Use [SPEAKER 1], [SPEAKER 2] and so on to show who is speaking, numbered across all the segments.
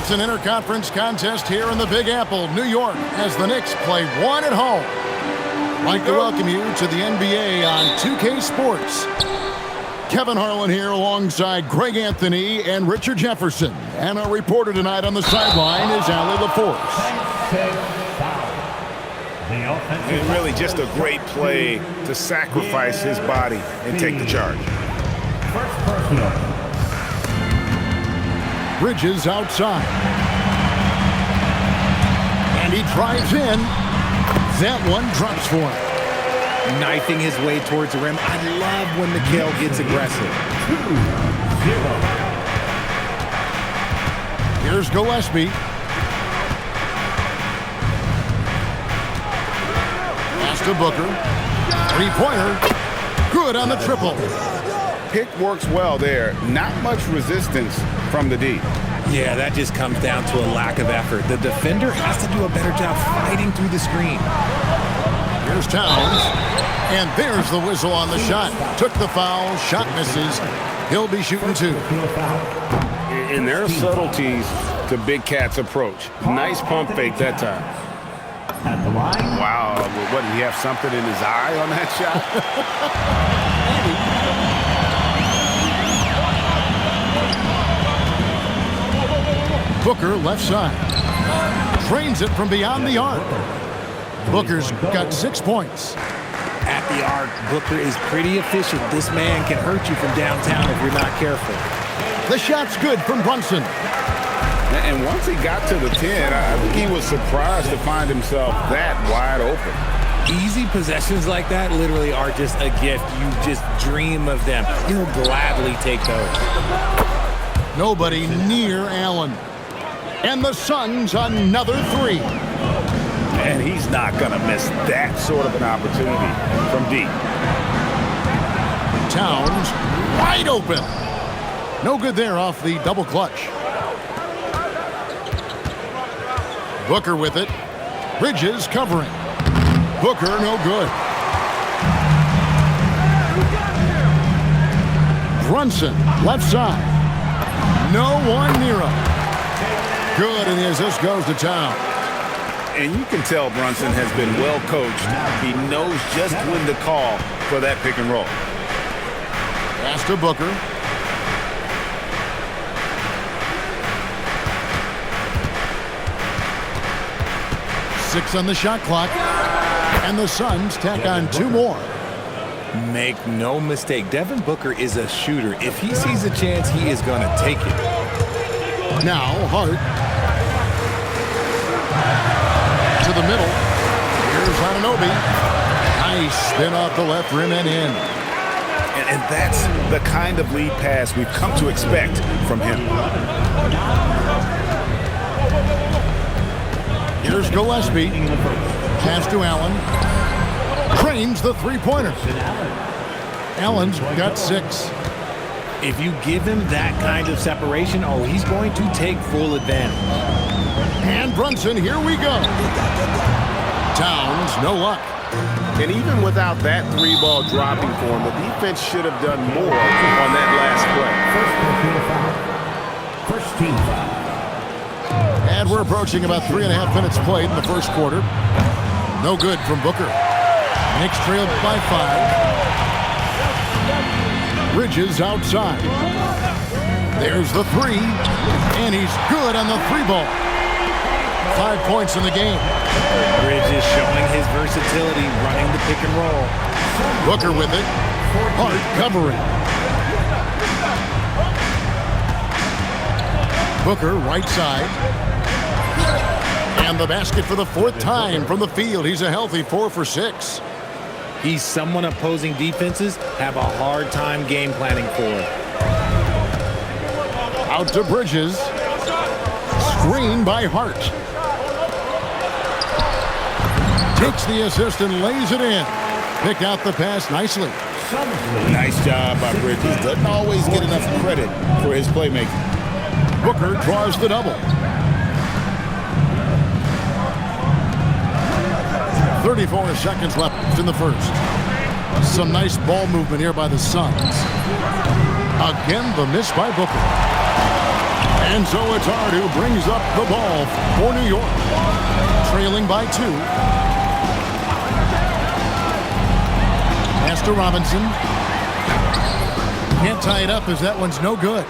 [SPEAKER 1] It's an interconference contest here in the Big Apple, New York, as the Knicks play one at home. I'd like to welcome you to the NBA on 2K Sports. Kevin Harlan here alongside Greg Anthony and Richard Jefferson. And our reporter tonight on the sideline is Allie LaForce.
[SPEAKER 2] And really just a great play to sacrifice his body and take the charge.
[SPEAKER 3] First personal.
[SPEAKER 1] Bridges outside. And he drives in. That one drops for him.
[SPEAKER 4] Knifing his way towards the rim. I love when Mikal gets aggressive.
[SPEAKER 3] 2-0.
[SPEAKER 1] Here's Gillespie. Pass to Booker. Three-pointer. Good on the triple.
[SPEAKER 2] Pick works well there. Not much resistance from the D.
[SPEAKER 4] Yeah, that just comes down to a lack of effort. The defender has to do a better job fighting through the screen.
[SPEAKER 1] Here's Towns. And there's the whistle on the shot. Took the foul. Shot misses. He'll be shooting two.
[SPEAKER 2] And there are subtleties to Big Cat's approach. Nice pump fake that time.
[SPEAKER 3] At the line.
[SPEAKER 2] Wow. What, did he have something in his eye on that shot?
[SPEAKER 1] Booker left side. Trains it from beyond the arc. Booker's got 6 points.
[SPEAKER 4] At the arc, Booker is pretty efficient. This man can hurt you from downtown if you're not careful.
[SPEAKER 1] The shot's good from Brunson.
[SPEAKER 2] And once he got to the 10, I think he was surprised to find himself that wide open.
[SPEAKER 4] Easy possessions like that literally are just a gift. You just dream of them. He'll gladly take those.
[SPEAKER 1] Nobody near Allen. And the Suns another three.
[SPEAKER 2] And he's not going to miss that sort of an opportunity from deep.
[SPEAKER 1] Towns wide open. No good there off the double clutch. Booker with it. Bridges covering. Booker no good. Brunson left side. No one near him. Good, and the assist goes to Town.
[SPEAKER 2] And you can tell Brunson has been well coached. He knows just when to call for that pick and roll.
[SPEAKER 1] Pass to Booker. Six on the shot clock. And the Suns tack on two more.
[SPEAKER 4] Make no mistake, Devin Booker is a shooter. If he sees a chance, he is going to take it.
[SPEAKER 1] Now Hart. To the middle. Here's Anunoby. Nice spin off the left rim and in.
[SPEAKER 2] And that's the kind of lead pass we've come to expect from him.
[SPEAKER 1] Here's Gillespie. Pass to Allen. Trains the three-pointer. Allen's got 6.
[SPEAKER 4] If you give him that kind of separation, oh, he's going to take full advantage.
[SPEAKER 1] And Brunson, here we go. Towns, no luck.
[SPEAKER 2] And even without that three-ball dropping for him, the defense should have done more on that last play.
[SPEAKER 3] First team foul.
[SPEAKER 1] And we're approaching about 3.5 minutes played in the first quarter. No good from Booker. Knicks trailed by 5. Bridges outside. There's the three. And he's good on the three ball. 5 points in the game.
[SPEAKER 4] Bridges showing his versatility, running the pick and roll.
[SPEAKER 1] Booker with it. Hart covering. Booker right side. And the basket for the 4th time from the field. He's a healthy 4 for 6.
[SPEAKER 4] He's someone opposing defenses have a hard time game planning for.
[SPEAKER 1] Out to Bridges. Screen by Hart. Takes the assist and lays it in. Picked out the pass nicely.
[SPEAKER 2] Nice job by Bridges. Doesn't always get enough credit for his playmaking.
[SPEAKER 1] Booker draws the double. 34 seconds left in the first. Some nice ball movement here by the Suns. Again, the miss by Booker. And so it's Hart who brings up the ball for New York. Trailing by 2. Pass to Robinson. Can't tie it up as that one's no good.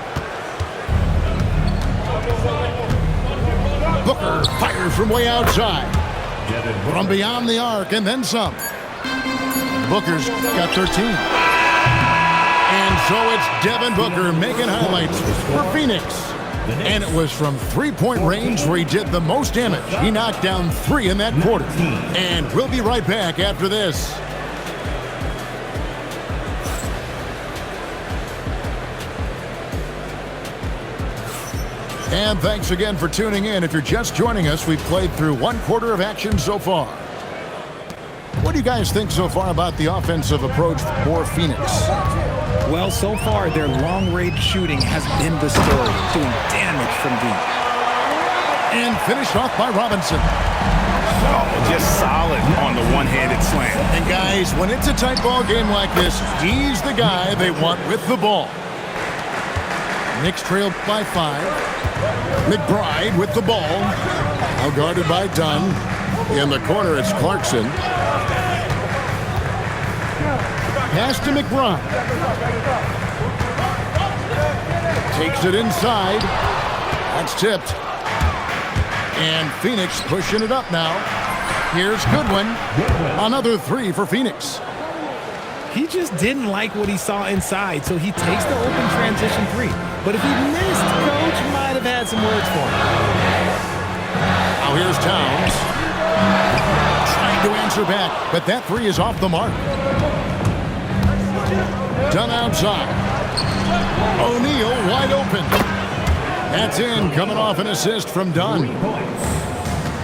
[SPEAKER 1] Booker fires from way outside. From beyond the arc and then some. Booker's got 13. And so it's Devin Booker making highlights for Phoenix. And it was from three-point range where he did the most damage. He knocked down 3 in that quarter. And we'll be right back after this. And thanks again for tuning in. If you're just joining us, we've played through 1 quarter of action so far. What do you guys think so far about the offensive approach for Phoenix?
[SPEAKER 4] Well, so far, their long-range shooting has been the story, doing damage from deep.
[SPEAKER 1] And finished off by Robinson.
[SPEAKER 2] Oh, just solid on the one-handed slam.
[SPEAKER 1] And guys, when it's a tight ball game like this, he's the guy they want with the ball. Knicks trailed by 5. McBride with the ball. Now guarded by Dunn. In the corner, it's Clarkson. Pass to McBride. Takes it inside. That's tipped. And Phoenix pushing it up now. Here's Goodwin. Another 3 for Phoenix.
[SPEAKER 4] He just didn't like what he saw inside, so he takes the open transition 3. But if he missed, Coach might have had some words for him.
[SPEAKER 1] Now here's Towns. Trying to answer back, but that 3 is off the mark. Done outside. O'Neal wide open. That's in, coming off an assist from Dunn.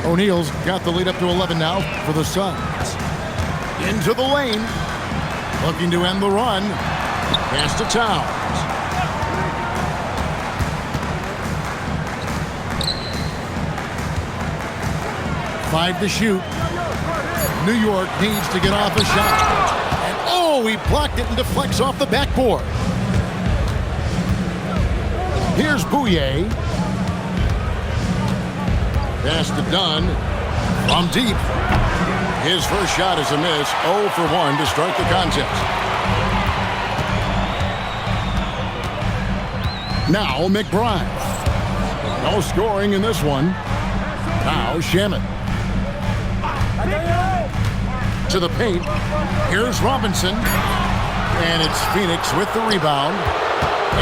[SPEAKER 1] O'Neal's got the lead up to 11 now for the Suns. Into the lane. Looking to end the run. Pass to Towns. Five to shoot. New York needs to get off a shot. And oh, he blocked it and deflects off the backboard. Here's Bouye. Pass to Dunn. From deep. His first shot is a miss. 0 for 1 to start the contest. Now McBride. No scoring in this one. Now Shaman. To the paint. Here's Robinson. And it's Phoenix with the rebound.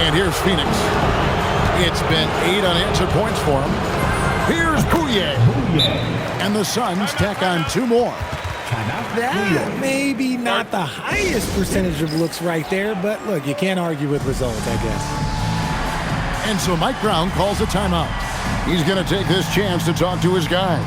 [SPEAKER 1] And here's Phoenix. It's been 8 unanswered points for him. Here's Bouye. And the Suns tack on 2 more.
[SPEAKER 4] That maybe not the highest percentage of looks right there, but look, you can't argue with results, I guess.
[SPEAKER 1] And so Mike Brown calls a timeout. He's going to take this chance to talk to his guys.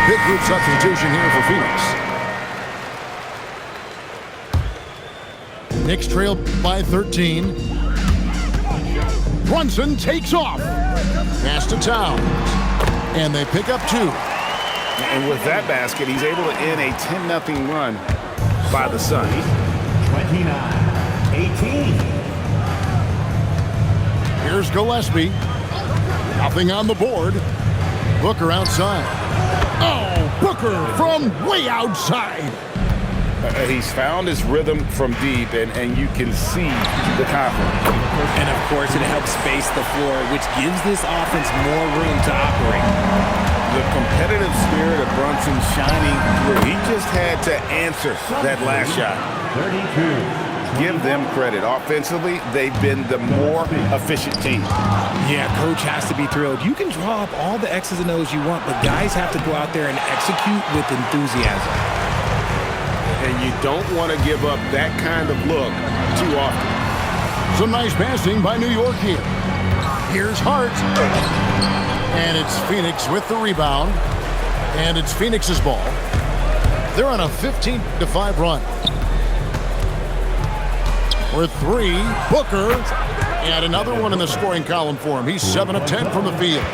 [SPEAKER 1] Big group substitution here for Phoenix. Knicks trail by 13. Brunson takes off. Pass to Towns. And they pick up 2.
[SPEAKER 2] And with that basket, he's able to end a 10-0 run by the Suns.
[SPEAKER 3] 29-18.
[SPEAKER 1] Here's Gillespie. Nothing on the board. Booker outside. Oh, Booker from way outside.
[SPEAKER 2] He's found his rhythm from deep, and you can see the confidence.
[SPEAKER 5] And, of course, it helps space the floor, which gives this offense more room to operate.
[SPEAKER 2] The competitive spirit of Brunson shining through. He just had to answer that last shot.
[SPEAKER 3] 32.
[SPEAKER 2] Give them credit. Offensively, they've been the more efficient team.
[SPEAKER 4] Yeah, coach has to be thrilled. You can draw up all the X's and O's you want, but guys have to go out there and execute with enthusiasm.
[SPEAKER 2] And you don't want to give up that kind of look too often.
[SPEAKER 1] Some nice passing by New York here. Here's Hart. And it's Phoenix with the rebound. And it's Phoenix's ball. They're on a 15-5 run. For three, Booker. And another one in the scoring column for him. He's 7 of 10 from the field.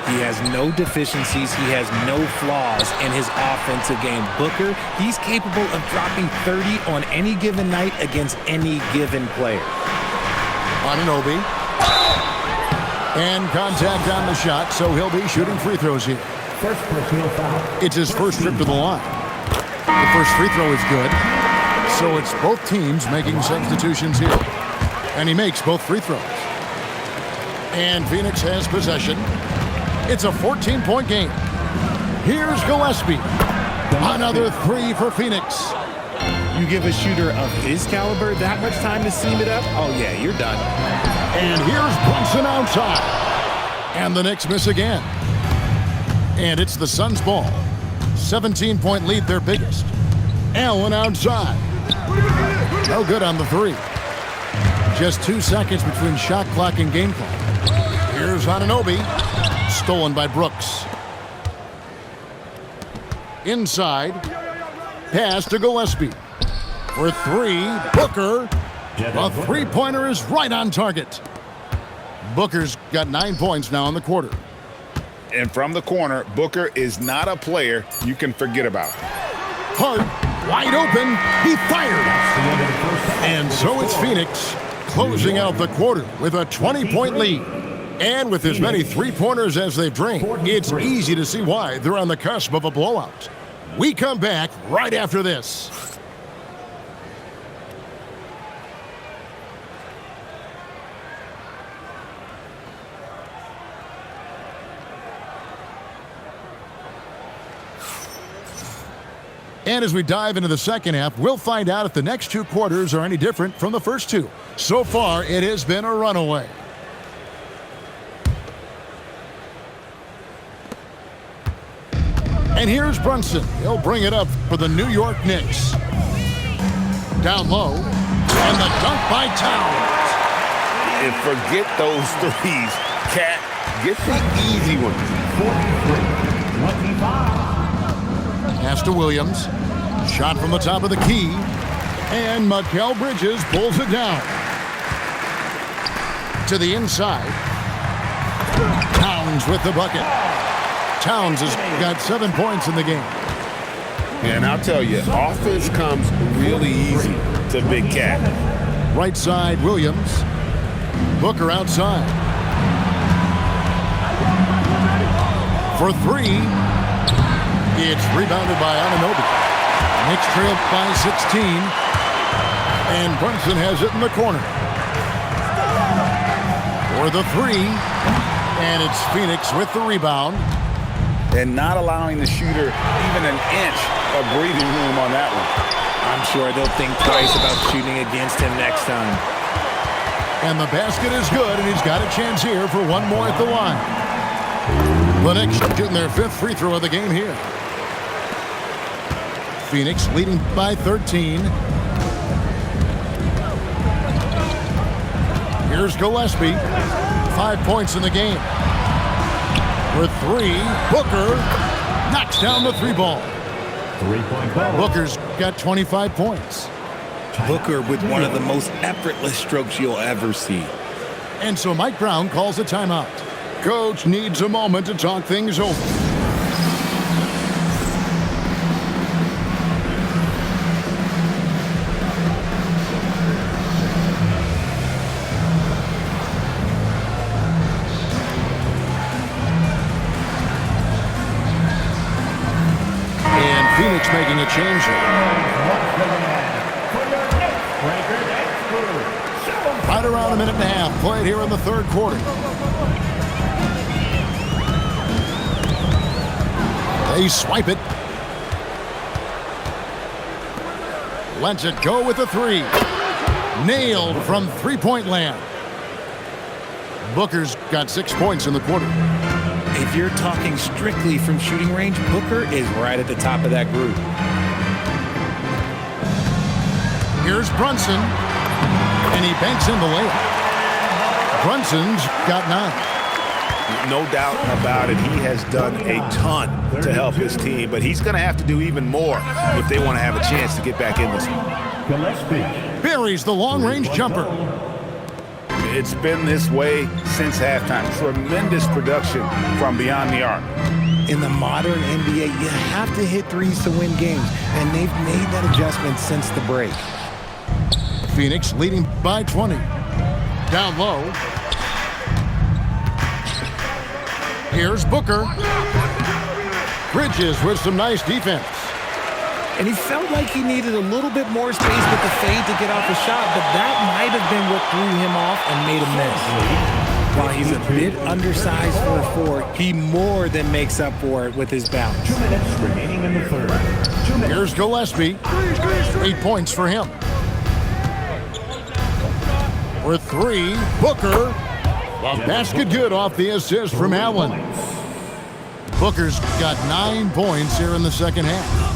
[SPEAKER 4] He has no deficiencies. He has no flaws in his offensive game. Booker, he's capable of dropping 30 on any given night against any given player.
[SPEAKER 1] Anunoby. And contact on the shot, so he'll be shooting free throws here.
[SPEAKER 3] First personal foul.
[SPEAKER 1] It's his first trip to the line. The first free throw is good. So it's both teams making substitutions here. And he makes both free throws. And Phoenix has possession. It's a 14-point game. Here's Gillespie. Another three for Phoenix.
[SPEAKER 5] You give a shooter of his caliber that much time to seam it up, oh, yeah, you're done.
[SPEAKER 1] And here's Brunson outside. And the Knicks miss again. And it's the Suns' ball. 17-point lead, their biggest. Allen outside. No good on the three. Just 2 seconds between shot clock and game clock. Here's Anunoby. Stolen by Brooks. Inside. Pass to Gillespie. For three, Booker. A three-pointer is right on target. Booker's got 9 points now in the quarter.
[SPEAKER 2] And from the corner, Booker is not a player you can forget about.
[SPEAKER 1] Hart, wide open. He fired. And so it's Phoenix closing out the quarter with a 20-point lead. And with as many three-pointers as they've drained, it's easy to see why they're on the cusp of a blowout. We come back right after this. And as we dive into the second half, we'll find out if the next two quarters are any different from the first two. So far, it has been a runaway. And here's Brunson. He'll bring it up for the New York Knicks. Down low. And the dunk by Towns.
[SPEAKER 2] And forget those threes. Cat, get the easy ones.
[SPEAKER 3] 25.
[SPEAKER 1] Pass to Williams. Shot from the top of the key. And Mikal Bridges pulls it down. To the inside. Towns with the bucket. Towns has got 7 points in the game.
[SPEAKER 2] And I'll tell you, offense comes really easy to Big Cat.
[SPEAKER 1] Right side, Williams. Booker outside. For three. It's rebounded by Anunoby. Knicks trail by 16. And Brunson has it in the corner. For the three. And it's Phoenix with the rebound.
[SPEAKER 2] And not allowing the shooter even an inch of breathing room on that one.
[SPEAKER 5] I'm sure they'll think twice about shooting against him next time.
[SPEAKER 1] And the basket is good, and he's got a chance here for one more at the line. The Knicks getting their 5th free throw of the game here. Phoenix leading by 13. Here's Gillespie. 5 points in the game. For three, Booker knocks down the three ball.
[SPEAKER 3] 3-point ball.
[SPEAKER 1] Booker's got 25 points.
[SPEAKER 5] Booker with one of the most effortless strokes you'll ever see.
[SPEAKER 1] And so Mike Brown calls a timeout. Coach needs a moment to talk things over. Phoenix making a change there. Right around a minute and a half played here in the third quarter. They swipe it. Lets it go with the three. Nailed from three-point land. Booker's got 6 points in the quarter.
[SPEAKER 4] If you're talking strictly from shooting range, Booker is right at the top of that group.
[SPEAKER 1] Here's Brunson, and he banks in the layup. Brunson's got 9.
[SPEAKER 2] No doubt about it. He has done a ton to help his team, but he's going to have to do even more if they want to have a chance to get back in this one.
[SPEAKER 1] Buries the long-range jumper.
[SPEAKER 2] It's been this way since halftime. Tremendous production from beyond the arc.
[SPEAKER 4] In the modern NBA, you have to hit threes to win games, and they've made that adjustment since the break.
[SPEAKER 1] Phoenix leading by 20. Down low. Here's Booker. Bridges with some nice defense.
[SPEAKER 4] And he felt like he needed a little bit more space with the fade to get off a shot, but that might have been what threw him off and made him miss. While he's a bit undersized for a 4, he more than makes up for it with his bounce.
[SPEAKER 3] 2 minutes remaining in the third.
[SPEAKER 1] Here's Gillespie. 8 points for him. For 3, Booker. The basket good off the assist from Allen. Booker's got 9 points here in the second half.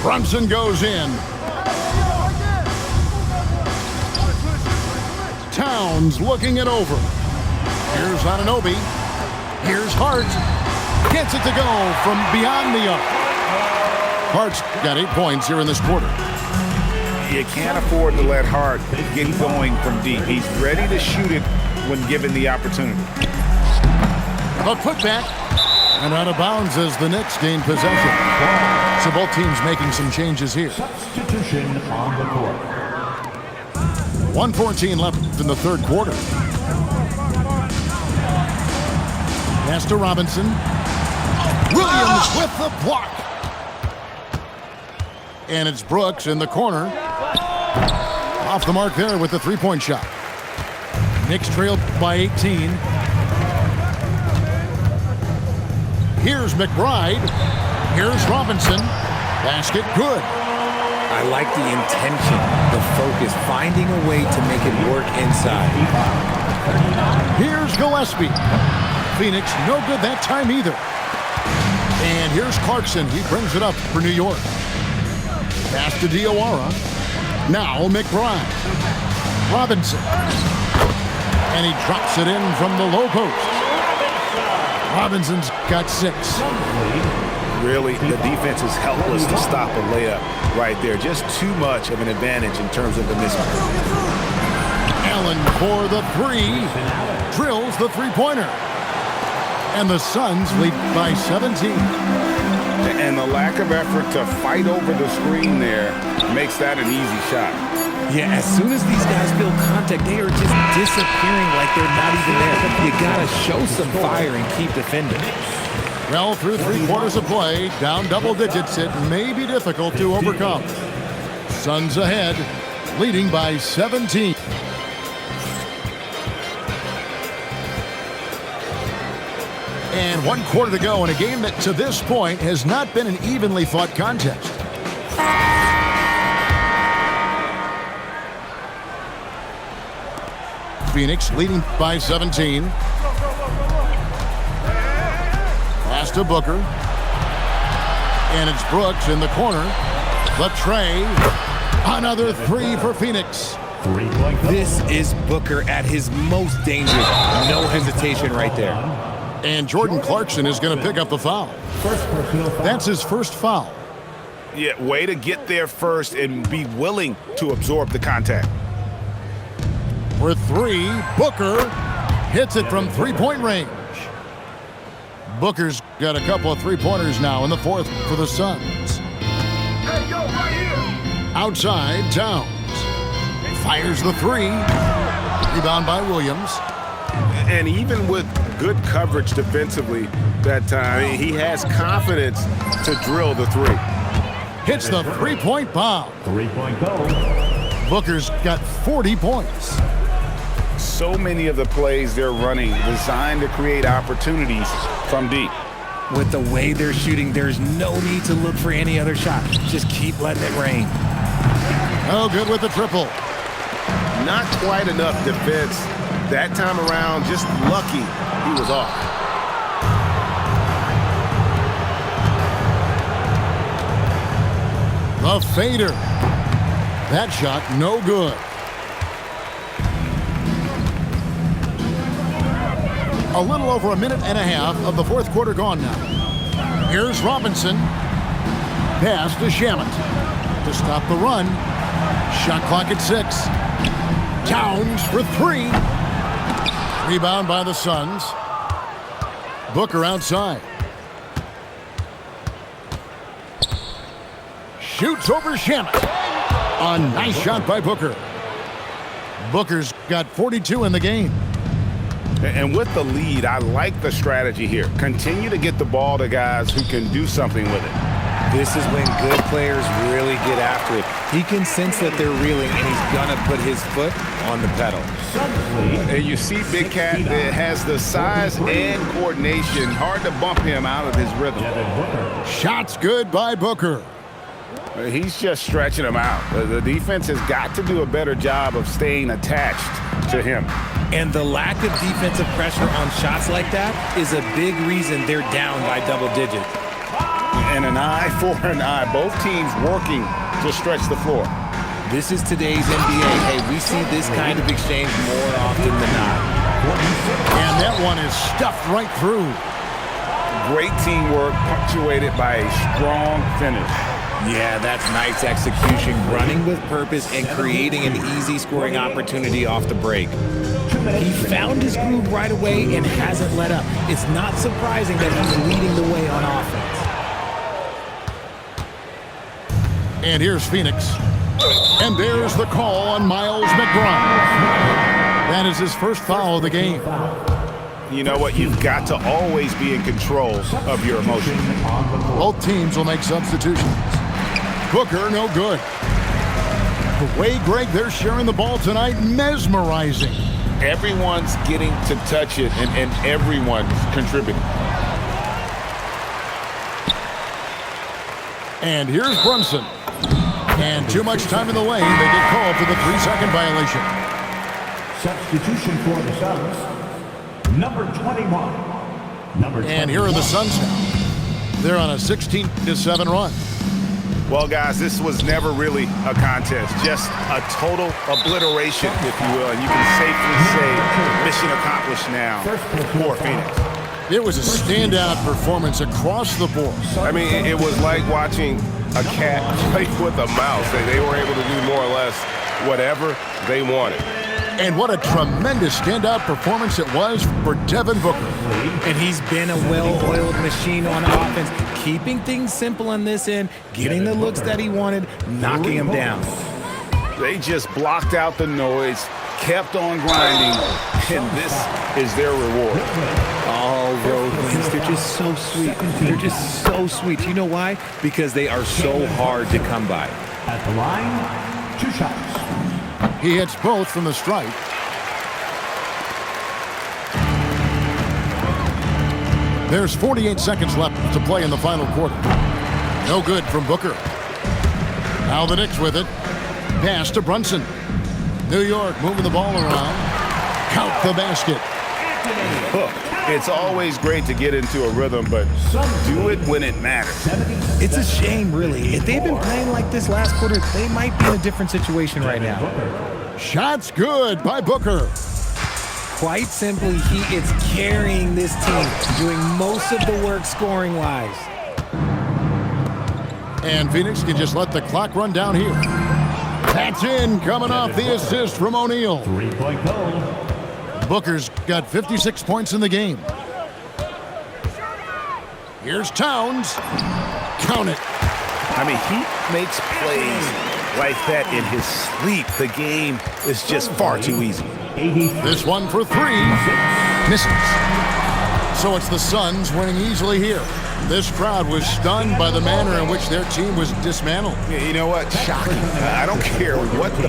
[SPEAKER 1] Brunson goes in. Towns looking it over. Here's Anunoby. Here's Hart. Gets it to go from beyond the arc. Hart's got 8 points here in this quarter.
[SPEAKER 2] You can't afford to let Hart get going from deep. He's ready to shoot it when given the opportunity.
[SPEAKER 1] A putback. And out of bounds as the Knicks gain possession. So both teams making some changes here.
[SPEAKER 3] Substitution on the court.
[SPEAKER 1] 1:14 left in the third quarter. Pass to Robinson. Williams with the block. And it's Brooks in the corner. Off the mark there with the three-point shot. Knicks trailed by 18. Here's McBride. Here's Robinson. Basket good.
[SPEAKER 4] I like the intention, the focus, finding a way to make it work inside.
[SPEAKER 1] Here's Gillespie. Phoenix no good that time either. And here's Clarkson. He brings it up for New York. Pass to Diawara. Now McBride. Robinson. And he drops it in from the low post. Robinson's got 6.
[SPEAKER 2] Really, the defense is helpless to stop a layup right there. Just too much of an advantage in terms of the mismatch.
[SPEAKER 1] Allen for the 3. Drills the three-pointer. And the Suns lead by 17.
[SPEAKER 2] And the lack of effort to fight over the screen there makes that an easy shot.
[SPEAKER 4] Yeah, as soon as these guys feel contact, they are just disappearing like they're not even there. You gotta show some fire and keep defending.
[SPEAKER 1] Well, through 3 quarters of play, down double digits, it may be difficult to overcome. Suns ahead, leading by 17. And 1 quarter to go in a game that to this point has not been an evenly fought contest. Phoenix leading by 17. Pass to Booker. And it's Brooks in the corner. The tray. Another 3 for Phoenix.
[SPEAKER 4] This is Booker at his most dangerous. No hesitation right there.
[SPEAKER 1] And Jordan Clarkson is going to pick up the foul. That's his first foul.
[SPEAKER 2] Yeah, way to get there first and be willing to absorb the contact.
[SPEAKER 1] For 3, Booker hits it from three-point range. Booker's got a couple of three-pointers now in the fourth for the Suns. Outside, Towns. Fires the 3. Rebound by Williams.
[SPEAKER 2] And even with good coverage defensively that time, he has confidence to drill the 3.
[SPEAKER 1] hits the three-point bomb.
[SPEAKER 3] 3-point goal.
[SPEAKER 1] Booker's got 40 points.
[SPEAKER 2] So many of the plays they're running designed to create opportunities from deep.
[SPEAKER 4] With the way they're shooting, there's no need to look for any other shot. Just keep letting it rain.
[SPEAKER 1] Oh, good with the triple.
[SPEAKER 6] Not quite enough defense that time around. Just lucky he was off.
[SPEAKER 1] The fader. That shot, no good. A little over a minute and a half of the fourth quarter gone now. Here's Robinson. Pass to Shamet to stop the run. Shot clock at 6. Towns for 3. Rebound by the Suns. Booker outside. Shoots over Shamet. A nice shot by Booker. Booker's got 42 in the game.
[SPEAKER 2] And with the lead, I like the strategy here. Continue to get the ball to guys who can do something with it.
[SPEAKER 5] This is when good players really get after it. He can sense that they're reeling, and he's going to put his foot on the pedal.
[SPEAKER 2] And you see Big Cat that has the size and coordination. Hard to bump him out of his rhythm.
[SPEAKER 1] Shots good by Booker.
[SPEAKER 2] He's just stretching him out. The defense has got to do a better job of staying attached to him.
[SPEAKER 4] And the lack of defensive pressure on shots like that is a big reason they're down by double digits.
[SPEAKER 2] And an eye for an eye. Both teams working to stretch the floor.
[SPEAKER 4] This is today's NBA. Hey, we see this kind of exchange more often than not.
[SPEAKER 1] And that one is stuffed right through.
[SPEAKER 2] Great teamwork punctuated by a strong finish.
[SPEAKER 4] Yeah, that's nice execution, running with purpose and creating an easy scoring opportunity off the break. He found his groove right away and hasn't let up. It's not surprising that he's leading the way on offense.
[SPEAKER 1] And here's Phoenix. And there's the call on Miles McBride. That is his first foul of the game.
[SPEAKER 2] You know what? You've got to always be in control of your emotions.
[SPEAKER 1] Both teams will make substitutions. Booker, no good. The way, Greg, they're sharing the ball tonight, mesmerizing.
[SPEAKER 2] Everyone's getting to touch it, and everyone's contributing.
[SPEAKER 1] And here's Brunson. And too much time in the lane. They get called for the 3-second violation.
[SPEAKER 3] Substitution for the Suns. Number 21.
[SPEAKER 1] And here are the Suns now. They're on a 16-7 run.
[SPEAKER 2] Well, guys, this was never really a contest, just a total obliteration, if you will. And you can safely say mission accomplished now for Phoenix.
[SPEAKER 1] It was a standout performance across the board.
[SPEAKER 6] I mean, it was like watching a cat play with a mouse. They were able to do more or less whatever they wanted.
[SPEAKER 1] And what a tremendous standout performance it was for Devin Booker.
[SPEAKER 4] And he's been a well-oiled machine on offense, keeping things simple on this end, getting the looks that he wanted, knocking him down.
[SPEAKER 2] They just blocked out the noise, kept on grinding, and this is their reward.
[SPEAKER 4] All road wins, they're just so sweet. They're just so sweet. You know why? Because they are so hard to come by.
[SPEAKER 3] At the line, 2 shots.
[SPEAKER 1] He hits both from the stripe. There's 48 seconds left to play in the final quarter. No good from Booker. Now the Knicks with it. Pass to Brunson. New York moving the ball around. Count the basket.
[SPEAKER 2] It's always great to get into a rhythm, but do it when it matters.
[SPEAKER 4] It's a shame, really. If they've been playing like this last quarter, they might be in a different situation right now.
[SPEAKER 1] Shots good by Booker.
[SPEAKER 4] Quite simply, he is carrying this team, doing most of the work scoring-wise.
[SPEAKER 1] And Phoenix can just let the clock run down here. That's in, coming off the assist from O'Neal.
[SPEAKER 3] 3-point goal.
[SPEAKER 1] Booker's got 56 points in the game. Here's Towns. Count it.
[SPEAKER 2] I mean, he makes plays like that in his sleep. The game is just far too easy.
[SPEAKER 1] This one for 3. Misses. So it's the Suns winning easily here. This crowd was stunned by the manner in which their team was dismantled.
[SPEAKER 2] You know what? Shocking. I don't care what the